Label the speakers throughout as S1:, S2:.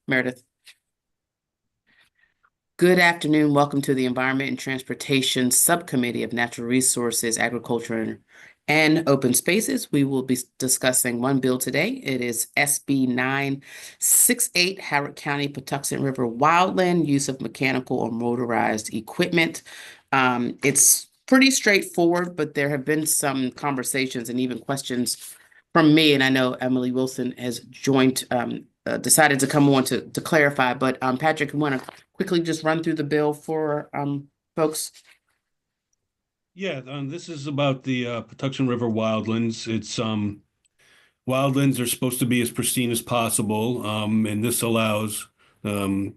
S1: Meredith. Good afternoon. Welcome to the Environment and Transportation Subcommittee of Natural Resources, Agriculture, and Open Spaces. We will be discussing one bill today. It is SB 968, Howard County, Patuxent River Wildland, use of mechanical or motorized equipment. It's pretty straightforward, but there have been some conversations and even questions from me, and I know Emily Wilson has decided to come on to clarify, but Patrick, you want to quickly just run through the bill for folks?
S2: Yeah, this is about the Patuxent River wildlands. It's wildlands are supposed to be as pristine as possible, and this allows the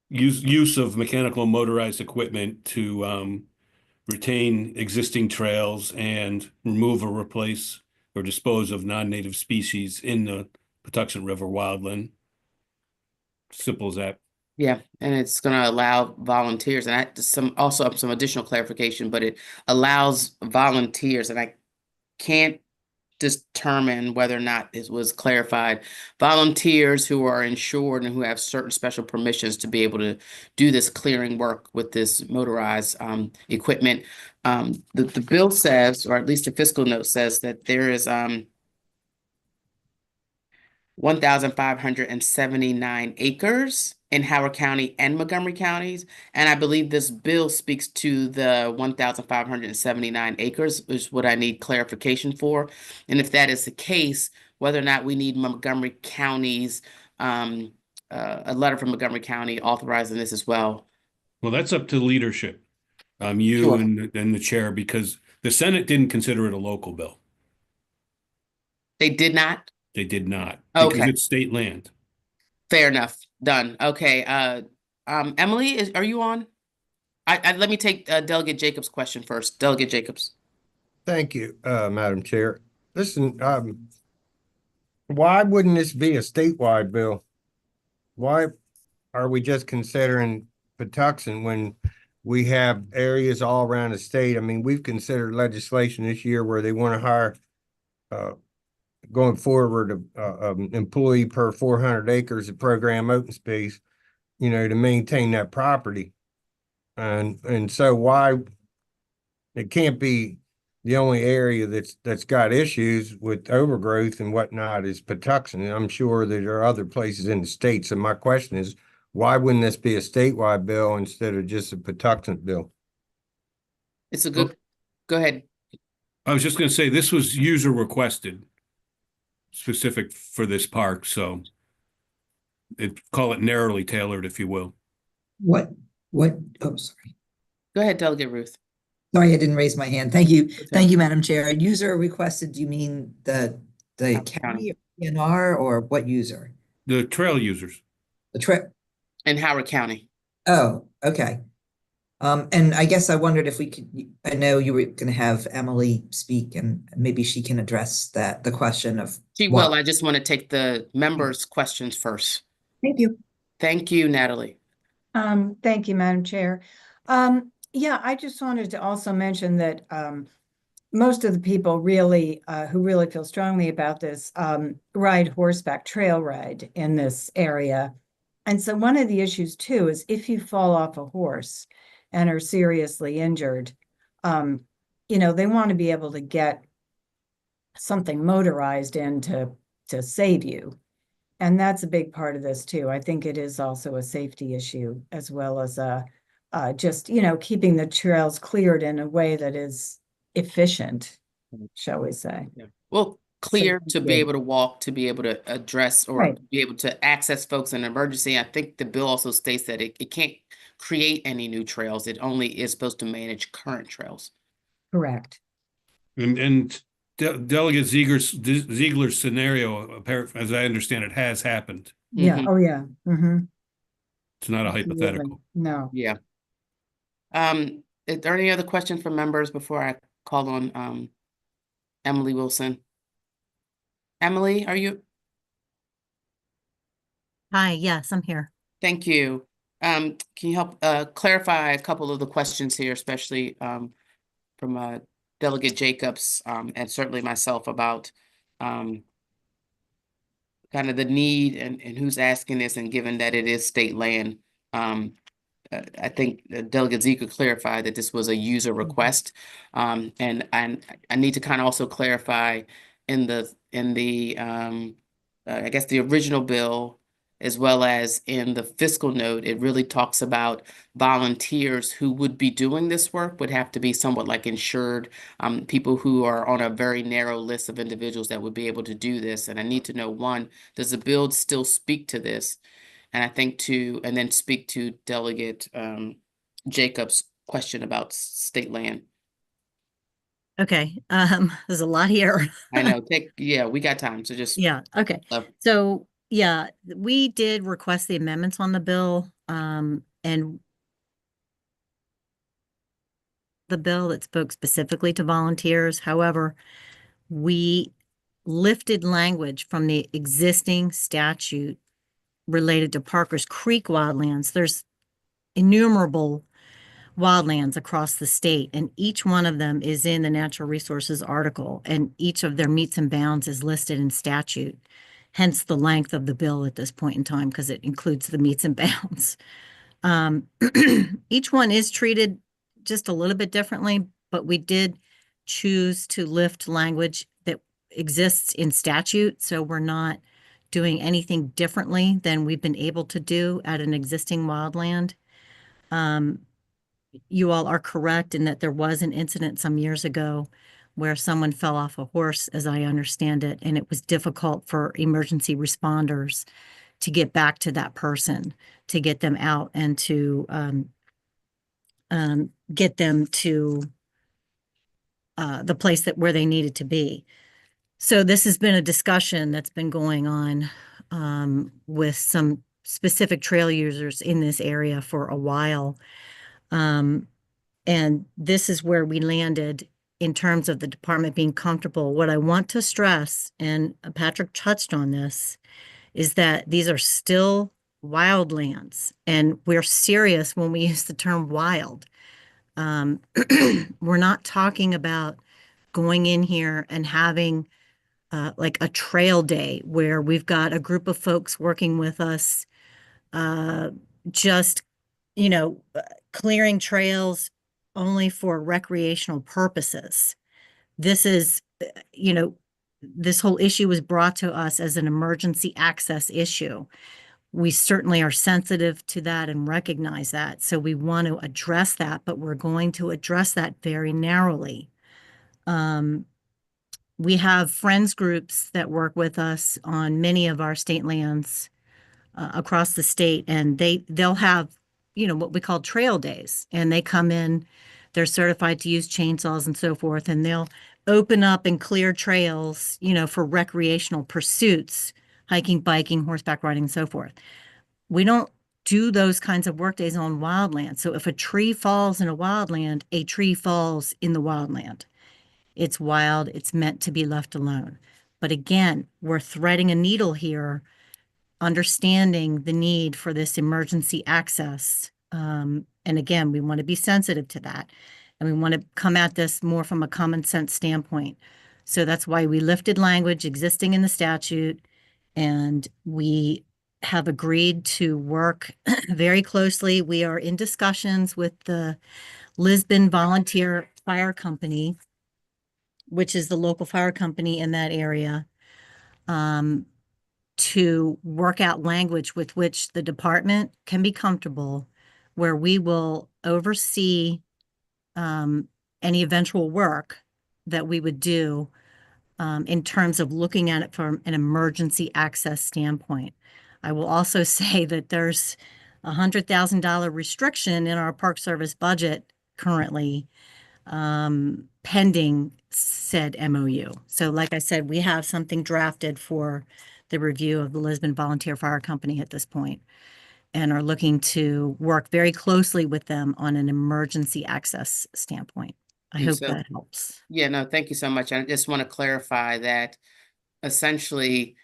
S2: use of mechanical and motorized equipment to retain existing trails and remove or replace or dispose of non-native species in the Patuxent River wildland. Simple as that.
S1: Yeah, and it's going to allow volunteers, and some additional clarification, but it allows volunteers, and I can't determine whether or not this was clarified. Volunteers who are insured and who have certain special permissions to be able to do this clearing work with this motorized equipment. The bill says, or at least the fiscal note says, that there is 1,579 acres in Howard County and Montgomery counties. And I believe this bill speaks to the 1,579 acres, is what I need clarification for. And if that is the case, whether or not we need Montgomery County's, a letter from Montgomery County authorizing this as well.
S2: Well, that's up to leadership, you
S1: Sure.
S2: and the chair, because the Senate didn't consider it a local bill.
S1: They did not?
S2: They did not, because
S1: Okay,
S2: it's state land.
S1: fair enough. Done. Okay. Emily, are you on? Let me take Delegate Jacobs' question first. Delegate Jacobs.
S3: Thank you, Madam Chair. Listen, why wouldn't this be a statewide bill? Why are we just considering Patuxent when we have areas all around the state? I mean, we've considered legislation this year where they want to hire, going forward, an employee per 400 acres of program open space, to maintain that property. And so why it can't be the only area that's got issues with overgrowth and whatnot is Patuxent. And I'm sure there are other places in the state. So my question is, why wouldn't this be a statewide bill instead of just a Patuxent bill?
S1: It's a good, go ahead.
S2: I was just going to say this was user requested, specific for this park, so call it narrowly tailored, if you will.
S4: What, oh, sorry.
S1: Go ahead, Delegate Ruth.
S4: Sorry, I didn't raise my hand. Thank you. Thank you, Madam Chair. User requested, do you mean the county PNR or what user?
S2: The trail users.
S4: The trail.
S1: In Howard County.
S4: Oh, okay. And I guess I wondered if we could, I know you were going to have Emily speak and maybe she can address the question of.
S1: She will. I just want to take the members' questions first.
S4: Thank you.
S1: Thank you, Natalie.
S5: Thank you, Madam Chair. Yeah, I just wanted to also mention that most of the people really who really feel strongly about this ride horseback trail ride in this area. And so one of the issues too is if you fall off a horse and are seriously injured, they want to be able to get something motorized in to save you. And that's a big part of this too. I think it is also a safety issue as well as just, keeping the trails cleared in a way that is efficient, shall we say.
S1: Yeah. Well, clear to be able to walk, to be able to address or be able to access folks in an emergency. I think the bill also states that it can't create any new trails. It only is supposed to manage current trails.
S5: Correct.
S2: And Delegate Ziegler's scenario, as I understand it, has happened.
S5: Yeah. Oh, yeah. Mm-hmm.
S2: It's not a hypothetical.
S5: No.
S1: Yeah. Is there any other questions from members before I call on Emily Wilson? Emily, are you?
S6: Hi, yes, I'm here.
S1: Thank you. Can you help clarify a couple of the questions here, especially from Delegate Jacobs and certainly myself about kind of the need and who's asking this, and given that it is state land, I think Delegate Zeke could clarify that this was a user request. And I need to kind of also clarify in the I guess the original bill, as well as in the fiscal note, it really talks about volunteers who would be doing this work would have to be somewhat like insured, people who are on a very narrow list of individuals that would be able to do this. And I need to know, one, does the bill still speak to this? And I think and then speak to Delegate Jacobs' question about state land.
S6: Okay, there's a lot here.
S1: I know, yeah, we got time, so just.
S6: Yeah, okay. So, yeah, we did request the amendments on the bill, and the bill that spoke specifically to volunteers. However, we lifted language from the existing statute related to Parker's Creek wildlands. There's innumerable wildlands across the state, and each one of them is in the natural resources article, and each of their meets and bounds is listed in statute. Hence the length of the bill at this point in time, because it includes the meets and bounds. Each one is treated just a little bit differently, but we did choose to lift language that exists in statute, so we're not doing anything differently than we've been able to do at an existing wildland. You all are correct in that there was an incident some years ago where someone fell off a horse, as I understand it, and it was difficult for emergency responders to get back to that person, to get them out and to get them to the place where they needed to be. So this has been a discussion that's been going on with some specific trail users in this area for a while. And this is where we landed in terms of the department being comfortable. What I want to stress, and Patrick touched on this, is that these are still wildlands, and we're serious when we use the term wild. We're not talking about going in here and having like a trail day where we've got a group of folks working with us, just, clearing trails only for recreational purposes. This is, this whole issue was brought to us as an emergency access issue. We certainly are sensitive to that and recognize that. So we want to address that, but we're going to address that very narrowly. We have friends groups that work with us on many of our state lands across the state, and they'll have, what we call trail days, and they come in, they're certified to use chainsaws and so forth, and they'll open up and clear trails, for recreational pursuits, hiking, biking, horseback riding, and so forth. We don't do those kinds of work days on wildland. So if a tree falls in a wildland, a tree falls in the wildland. It's wild, it's meant to be left alone. But again, we're threading a needle here, understanding the need for this emergency access. And again, we want to be sensitive to that. And we want to come at this more from a common sense standpoint. So that's why we lifted language existing in the statute, and we have agreed to work very closely. We are in discussions with the Lisbon Volunteer Fire Company, which is the local fire company in that area, to work out language with which the department can be comfortable, where we will oversee any eventual work that we would do in terms of looking at it from an emergency access standpoint. I will also say that there's a $100,000 restriction in our Park Service budget currently pending said MOU. So like I said, we have something drafted for the review of the Lisbon Volunteer Fire Company at this point, and are looking to work very closely with them on an emergency access standpoint. I hope that helps.
S1: Yeah, no, thank you so much. I just want to clarify that essentially,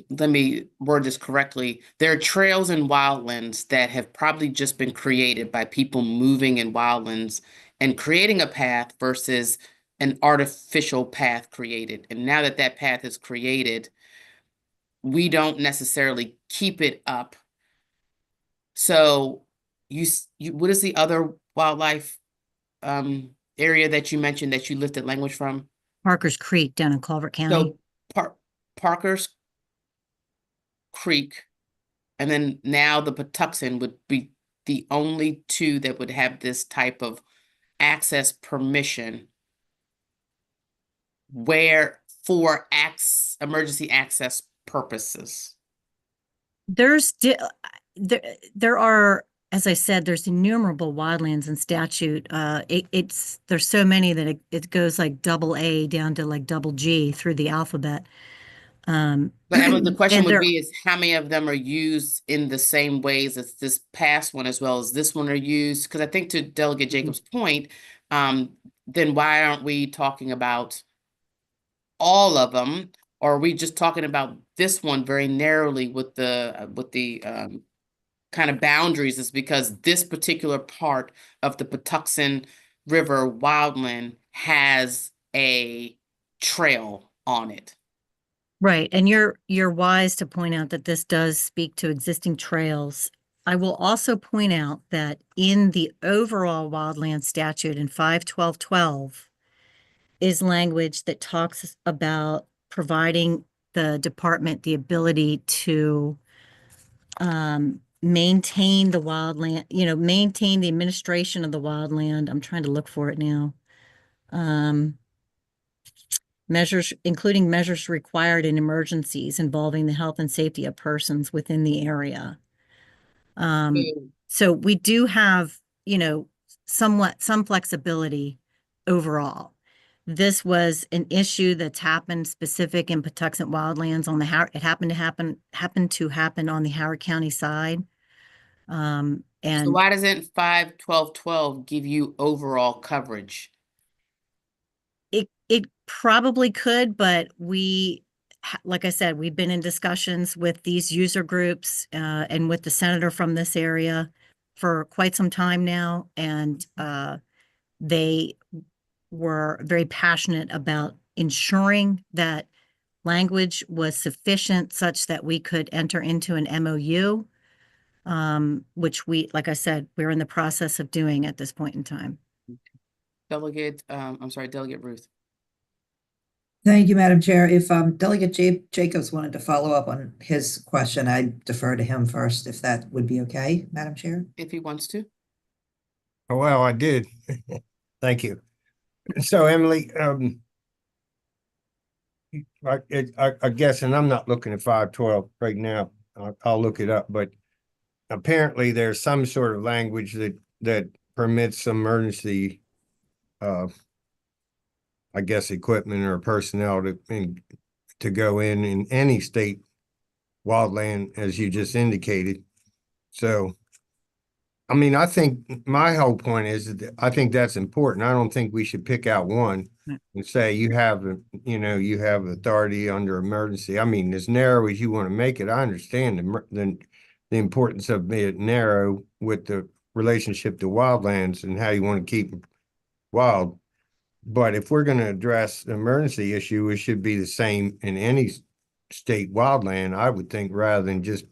S1: let me word this correctly. There are trails in wildlands that have probably just been created by people moving in wildlands and creating a path versus an artificial path created. And now that that path is created, we don't necessarily keep it up. So what is the other wildlife area that you mentioned that you lifted language from?
S6: Parker's Creek down in Culver County.
S1: So Parker's Creek, and then now the Patuxent would be the only two that would have this type of access permission where for emergency access purposes.
S6: There are, as I said, there's innumerable wildlands in statute. There's so many that it goes like double A down to like double G through the alphabet.
S1: But Emily, the question
S6: and
S1: would
S6: there-
S1: be is how many of them are used in the same ways as this past one as well as this one are used? Because I think to Delegate Jacobs' point, then why aren't we talking about all of them? Or are we just talking about this one very narrowly with the kind of boundaries? Is because this particular part of the Patuxent River wildland has a trail on it.
S6: Right, and you're wise to point out that this does speak to existing trails. I will also point out that in the overall wildland statute in 51212 is language that talks about providing the department the ability to maintain the wildland, maintain the administration of the wildland. I'm trying to look for it now. Measures, including measures required in emergencies involving the health and safety of persons within the area. So we do have, some flexibility overall. This was an issue that's happened specific in Patuxent wildlands it happened to happen on the Howard County side.
S1: So
S6: And
S1: why doesn't 51212 give you overall coverage?
S6: it probably could, but like I said, we've been in discussions with these user groups and with the senator from this area for quite some time now, and they were very passionate about ensuring that language was sufficient such that we could enter into an MOU, which like I said, we're in the process of doing at this point in time.
S1: Delegate Ruth.
S4: Thank you, Madam Chair. If Delegate Jacobs wanted to follow up on his question, I'd defer to him first, if that would be okay, Madam Chair.
S1: If he wants to.
S3: Oh, well, I did. Thank you. So Emily, I guess, and I'm not looking at 512 right now. I'll look it up, but apparently there's some sort of language that permits emergency, I guess, equipment or personnel to go in any state wildland, as you just indicated. So, I mean, I think my whole point is that I think that's important. I don't think we should pick out one and say you have authority under emergency. I mean, as narrow as you want to make it, I understand the importance of it narrow with the relationship to wildlands and how you want to keep them wild. But if we're going to address the emergency issue, it should be the same in any state wildland, I would think, rather than just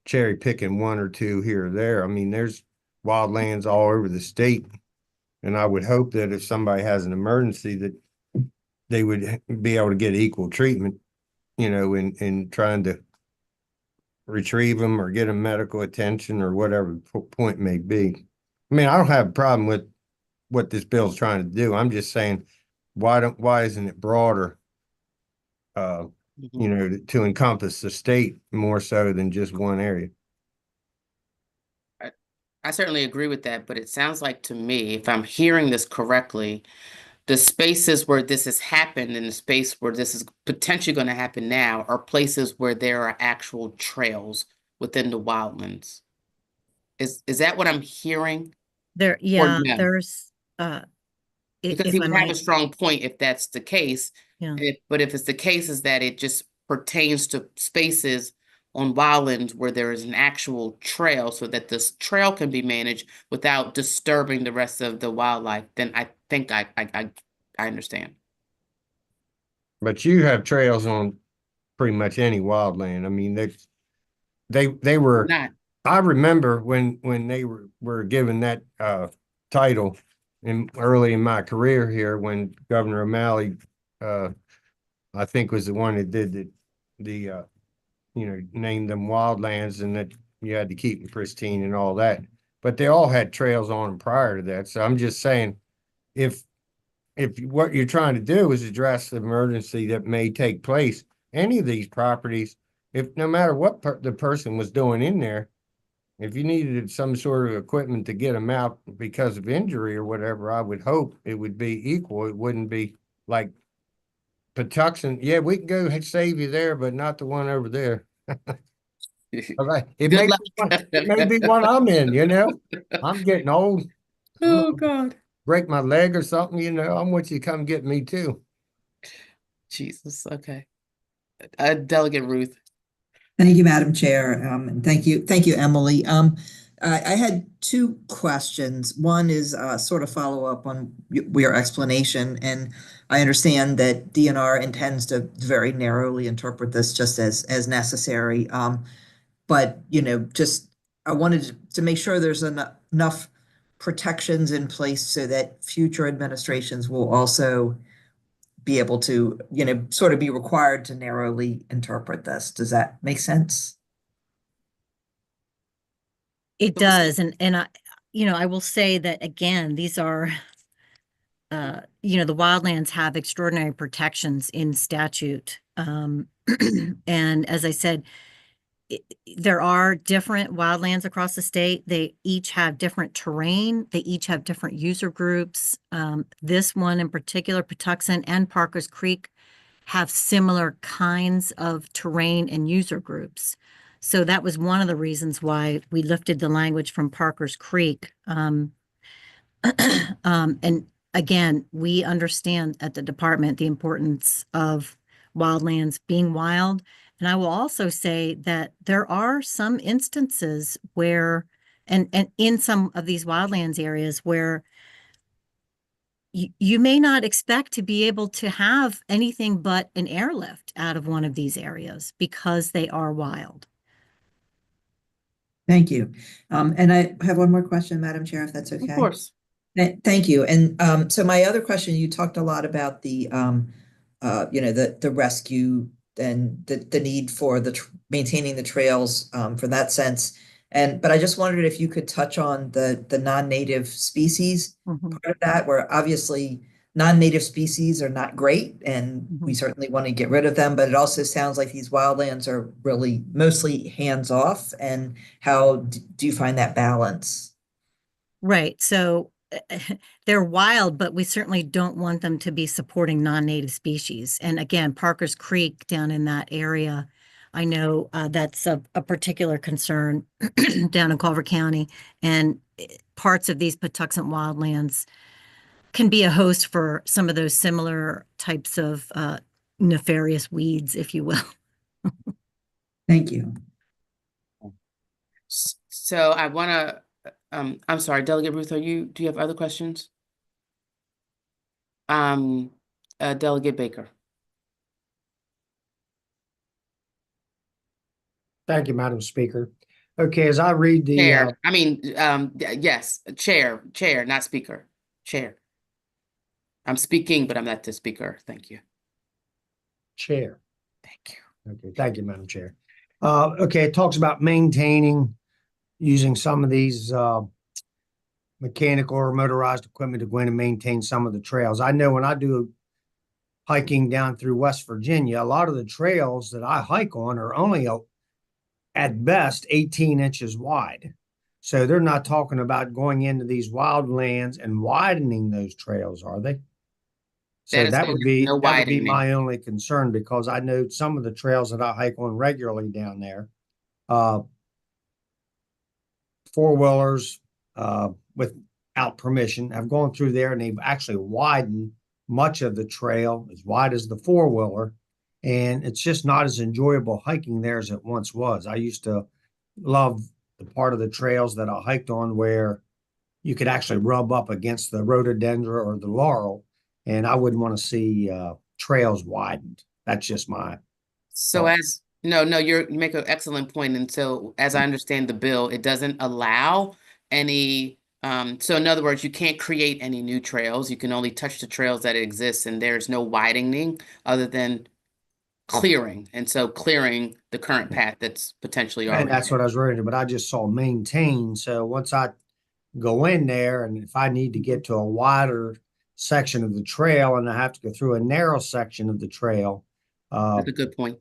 S3: cherry picking one or two here or there. I mean, there's wildlands all over the state. And I would hope that if somebody has an emergency that they would be able to get equal treatment, in trying to retrieve them or get them medical attention or whatever the point may be. I mean, I don't have a problem with what this bill is trying to do. I'm just saying, why isn't it broader, to encompass the state more so than just one area?
S1: I certainly agree with that, but it sounds like to me, if I'm hearing this correctly, the spaces where this has happened and the space where this is potentially going to happen now are places where there are actual trails within the wildlands. Is that what I'm hearing?
S6: There's
S1: Because he would have a strong point if that's the case.
S6: Yeah.
S1: But if it's the case is that it just pertains to spaces on wildlands where there is an actual trail so that this trail can be managed without disturbing the rest of the wildlife, then think I understand.
S3: But you have trails on pretty much any wildland. I mean, they were,
S1: Not,
S3: I remember when they were given that title early in my career here, when Governor O'Malley I think was the one that did the named them wildlands, and that you had to keep them pristine and all that. But they all had trails on them prior to that. So I'm just saying, if what you're trying to do is address the emergency that may take place, any of these properties, if no matter what the person was doing in there, if you needed some sort of equipment to get them out because of injury or whatever, I would hope it would be equal. It wouldn't be like Patuxent. Yeah, we can go save you there, but not the one over there. Okay. It
S1: good
S3: may
S1: luck.
S3: be it may be one I'm in, I'm getting old. I'm
S1: Oh,
S3: gonna
S1: God.
S3: break my leg or something, I'm with you, come get me too.
S1: Jesus, okay. Delegate Ruth.
S4: Thank you, Madam Chair. And thank you, Emily. I had two questions. One is sort of follow up on your explanation, and I understand that DNR intends to very narrowly interpret this just as necessary. But just I wanted to make sure there's enough protections in place so that future administrations will also be able to, sort of be required to narrowly interpret this. Does that make sense?
S6: It does. And I will say that again, these are, the wildlands have extraordinary protections in statute. And as I said, there are different wildlands across the state. They each have different terrain. They each have different user groups. This one in particular, Patuxent and Parker's Creek, have similar kinds of terrain and user groups. So that was one of the reasons why we lifted the language from Parker's Creek. And again, we understand at the department the importance of wildlands being wild. And I will also say that there are some instances where, and in some of these wildlands areas where you may not expect to be able to have anything but an airlift out of one of these areas because they are wild.
S4: Thank you. And I have one more question, Madam Chair, if that's okay.
S1: Of course.
S4: Thank you. And so my other question, you talked a lot about the rescue and the need for maintaining the trails for that sense. But I just wondered if you could touch on the non-native species part of that, where obviously non-native species are not great, and we certainly want to get rid of them, but it also sounds like these wildlands are really mostly hands-off. And how do you find that balance?
S6: Right. So they're wild, but we certainly don't want them to be supporting non-native species. And again, Parker's Creek down in that area, I know that's a particular concern down in Culver County, and parts of these Patuxent wildlands can be a host for some of those similar types of nefarious weeds, if you will.
S4: Thank you.
S1: So I want to, I'm sorry, Delegate Ruth, do you have other questions? Delegate Baker.
S7: Thank you, Madam Speaker. Okay, as I read the
S1: Chair, yes, chair, not speaker, chair. I'm speaking, but I'm not the speaker. Thank you.
S7: chair.
S1: Thank you.
S7: Okay, thank you, Madam Chair. Okay, it talks about maintaining, using some of these mechanical or motorized equipment to go in and maintain some of the trails. I know when I do hiking down through West Virginia, a lot of the trails that I hike on are only at best 18 inches wide. So they're not talking about going into these wildlands and widening those trails, are they? So that would be my only concern, because I know some of the trails that I hike on regularly down there, four-wheelers without permission have gone through there, and they've actually widened much of the trail as wide as the four-wheeler. And it's just not as enjoyable hiking there as it once was. I used to love the part of the trails that I hiked on where, you could actually rub up against the rhododendron or the laurel, and I wouldn't want to see trails widened. That's just my
S1: So
S7: thought.
S1: you make an excellent point. And so as I understand the bill, it doesn't allow any, so in other words, you can't create any new trails. You can only touch the trails that exist, and there's no widening other than clearing. And so clearing the current path that's potentially
S7: And
S1: already
S7: that's
S1: there.
S7: what I was reading, but I just saw maintain. So once I go in there, and if I need to get to a wider section of the trail and I have to go through a narrow section of the trail,
S1: That's a good point.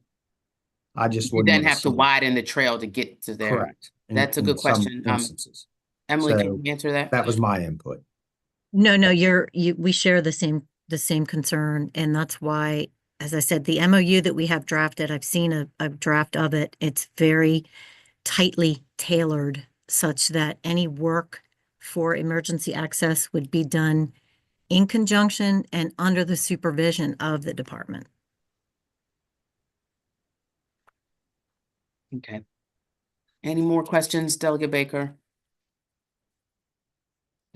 S7: I just
S1: You
S7: wouldn't
S1: then
S7: want to
S1: have to
S7: see.
S1: widen the trail to get to there.
S7: Correct.
S1: That's a
S7: in
S1: good
S7: some
S1: question.
S7: instances.
S1: Emily,
S7: So
S1: can you answer that?
S7: that was my input.
S6: No, we share the same concern, and that's why, as I said, the MOU that we have drafted, I've seen a draft of it. It's very tightly tailored such that any work for emergency access would be done in conjunction and under the supervision of the department.
S1: Okay. Any more questions, Delegate Baker?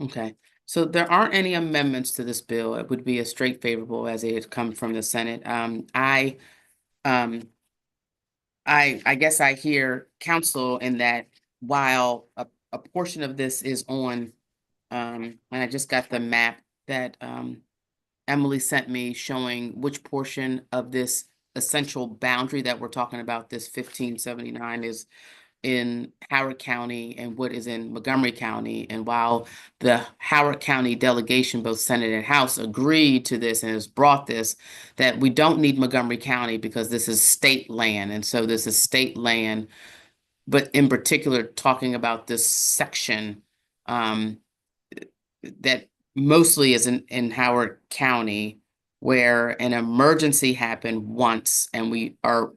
S1: Okay, so there aren't any amendments to this bill. It would be a straight favorable as it had come from the Senate. I guess I hear counsel in that while a portion of this is on, and I just got the map that Emily sent me showing which portion of this essential boundary that we're talking about, this 1579, is in Howard County and what is in Montgomery County. And while the Howard County delegation, both Senate and House, agreed to this and has brought this, that we don't need Montgomery County because this is state land. And so this is state land, but in particular, talking about this section that mostly is in Howard County, where an emergency happened once and we are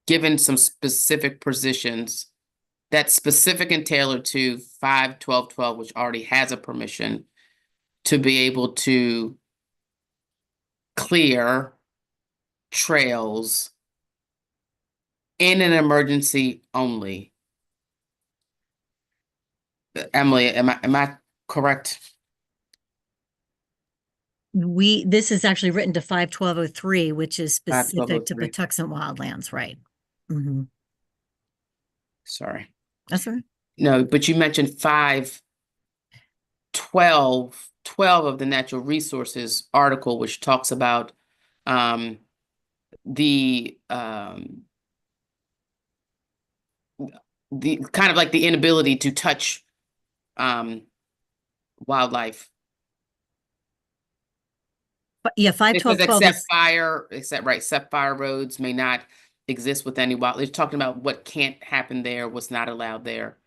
S1: given some specific positions that's specific and tailored to 5-12-12, which already has a permission to be able to clear trails in an emergency only. Emily, am I correct?
S6: This is actually written to 51203, which is specific to
S1: 51203.
S6: Patuxent wildlands, right? Mm-hmm.
S1: Sorry.
S6: That's right.
S1: No, but you mentioned 5-12 of the natural resources article, which talks about the kind of like the inability to touch wildlife.
S6: But yeah,
S1: It says
S6: 51212
S1: except
S6: is,
S1: fire, except fire roads may not exist with any wild. It's talking about what can't happen there, what's not allowed there.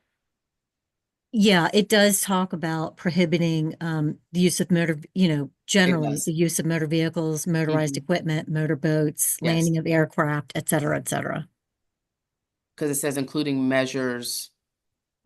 S6: yeah, it does talk about prohibiting the use of generally
S1: does.
S6: the use of motor vehicles, motorized
S1: Mhm.
S6: equipment, motorboats,
S1: Yes.
S6: landing of aircraft, et cetera, et cetera.
S1: Because it says including measures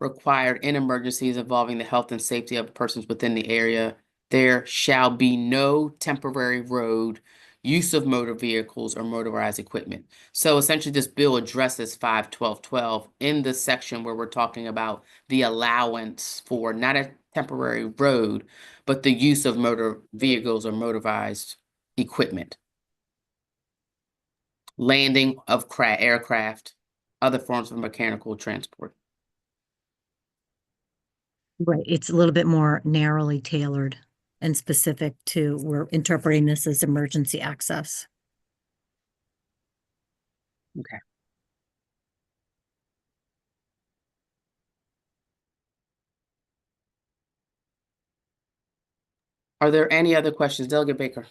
S1: required in emergencies involving the health and safety of persons within the area. There shall be no temporary road, use of motor vehicles or motorized equipment. So essentially this bill addresses 5-12-12 in the section where we're talking about the allowance for not a temporary road, but the use of motor vehicles or motorized equipment. Landing of aircraft, other forms of mechanical transport.
S6: Right. It's a little bit more narrowly tailored and specific to, we're interpreting this as emergency access.
S1: Okay. Are there any other questions? Delegate Baker?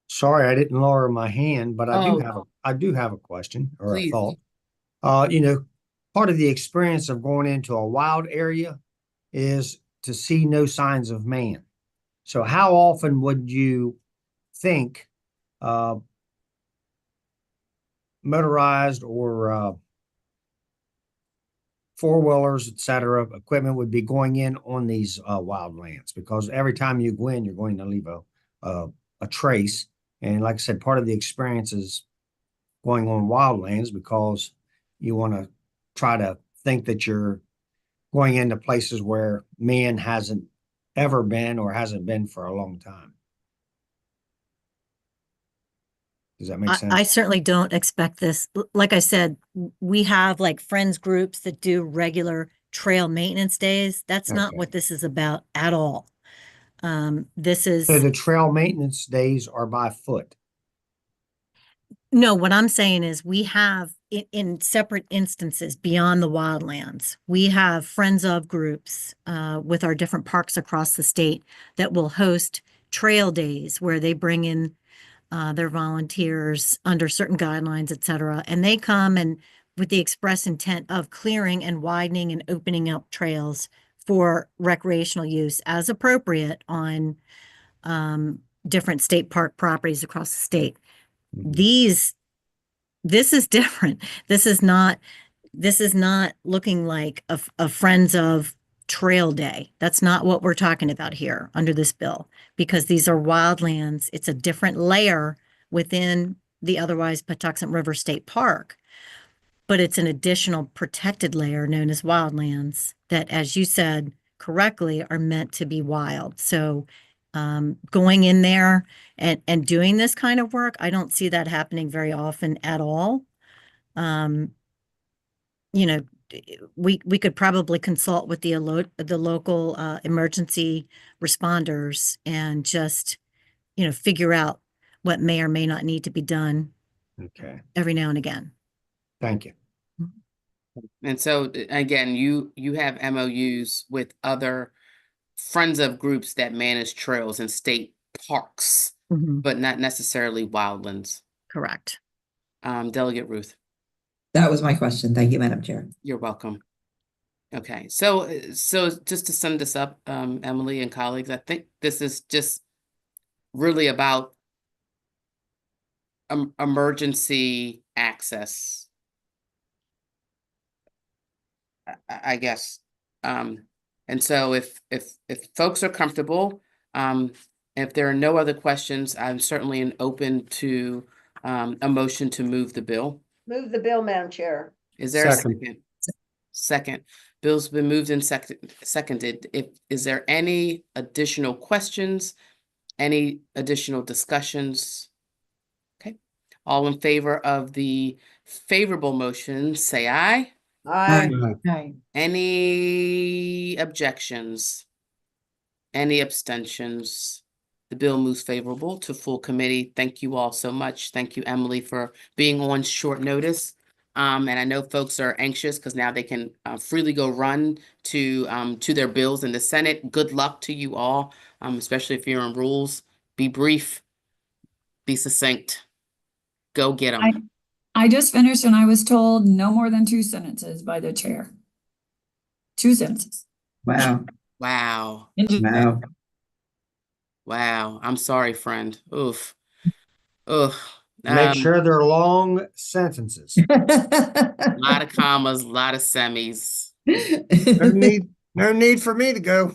S7: Sorry, I didn't lower my hand, but I do
S1: Oh.
S7: have a question or
S1: Please.
S7: a thought. Part of the experience of going into a wild area is to see no signs of man. So how often would you think motorized or four-wheelers, et cetera, equipment would be going in on these wildlands? Because every time you go in, you're going to leave a trace. And like I said, part of the experience is going on wildlands because you want to try to think that you're going into places where man hasn't ever been or hasn't been for a long time. Does that make sense?
S6: I certainly don't expect this. Like I said, we have like friends groups that do regular trail maintenance days. That's not
S7: Okay.
S6: what this is about at all. This is.
S7: So the trail maintenance days are by foot.
S6: No, what I'm saying is we have in separate instances beyond the wildlands, we have friends of groups with our different parks across the state that will host trail days where they bring in their volunteers under certain guidelines, et cetera. And they come and with the express intent of clearing and widening and opening up trails for recreational use as appropriate on different state park properties across the state. This is different. This is not looking like a Friends of Trail Day. That's not what we're talking about here under this bill, because these are wildlands. It's a different layer within the otherwise Patuxent River State Park, but it's an additional protected layer known as wildlands that, as you said correctly, are meant to be wild. So going in there and doing this kind of work, I don't see that happening very often at all. You know, we could probably consult with the local emergency responders and just, figure out what may or may not need to be done
S7: Okay,
S6: every now and again.
S7: thank you.
S1: And so again, you have MOUs with other friends of groups that manage trails in state parks,
S6: Mhm.
S1: but not necessarily wildlands.
S6: Correct.
S1: Delegate Ruth,
S4: That was my question. Thank you, Madam Chair.
S1: you're welcome. Okay, so just to sum this up, Emily and colleagues, I think this is just really about emergency access, I guess. And so if folks are comfortable, if there are no other questions, I'm certainly open to a motion to move the bill.
S8: Move the bill, Madam Chair.
S1: Is there a
S3: Second.
S1: second? Second. Bill's been moved and seconded. Is there any additional questions? Any additional discussions? Okay. All in favor of the favorable motion, say aye.
S8: Aye.
S5: Right.
S1: Any objections? Any abstentions? The bill moves favorable to full committee. Thank you all so much. Thank you, Emily, for being on short notice. And I know folks are anxious because now they can freely go run to their bills in the Senate. Good luck to you all, especially if you're in rules. Be brief, be succinct. Go get them.
S9: I just finished and I was told no more than 2 sentences by the chair. 2 sentences.
S4: Wow,
S1: Wow.
S4: wow.
S1: Wow. I'm sorry, friend. Oof. Ugh.
S7: Make sure they're long sentences.
S1: A lot of commas, a lot of semis.
S3: No need for me to go.